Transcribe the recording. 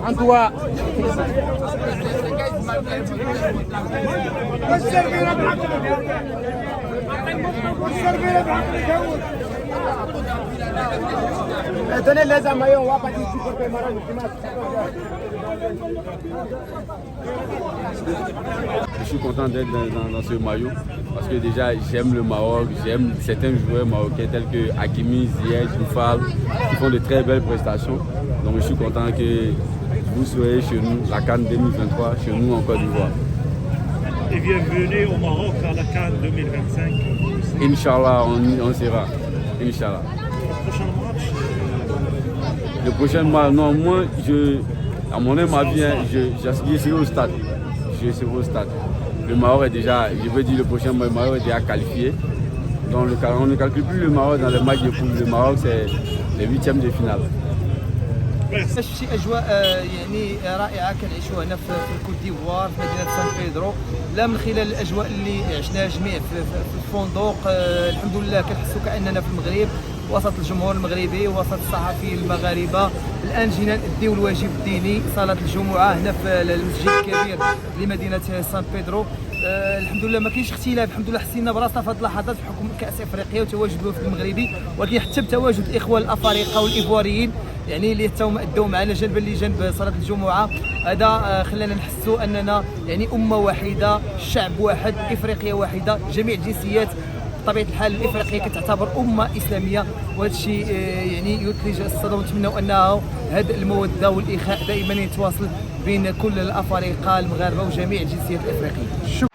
Antoine. Donnez les amaillons, on va pas dire pour que Je suis content d'être dans ce maillot parce que déjà j'aime le Maroc, j'aime certains joueurs marocains tels que Hakimi, Ziyech, Boufal qui font de très belles prestations. Donc je suis content que vous soyez chez nous, la CAN 2023, chez nous en Côte d'Ivoire. Et bienvenue au Maroc à la CAN 2025. Inch'Allah, on sera. Inch'Allah. Le prochain match, non, moi, à mon avis, je serai au stade. Je serai au stade. Le Maroc est déjà, je veux dire, le prochain match, le Maroc est déjà qualifié. Donc on ne calcule plus le Maroc dans les matchs de poule. Le Maroc, c'est les huitièmes de finale. شي اجواء يعني رائعه كنعيشوها هنا في الكوت ديفوار في مدينه سان بيدرو، لا من خلال الاجواء اللي عشناها جميع في الفندق. الحمد لله كنحسوا كاننا في المغرب وسط الجمهور المغربي وسط الصحفيين المغاربه. الان جينا نأديو الواجب الديني صلاه الجمعه هنا في المسجد الكبير لمدينه سان بيدرو. الحمد لله ما كاينش اختلاف، الحمد لله حسينا براسنا في هذه اللحظات بحكم كاس افريقيا وتواجد الوفد المغربي، ولكن حتى بتواجد الاخوه الافارقه والايفواريين يعني اللي حتى ادوا معنا جنبا لجنب صلاه الجمعه. هذا خلانا نحسوا اننا يعني امه واحده، شعب واحد، افريقيا واحده، جميع الجنسيات. بطبيعه الحال الافريقيه كتعتبر امه اسلاميه، وهذا الشيء يعني يثلج الصدى، ونتمنوا انه هذا الموده والاخاء دائما يتواصل بين كل الافارقه المغاربه وجميع الجنسيات الافريقيه.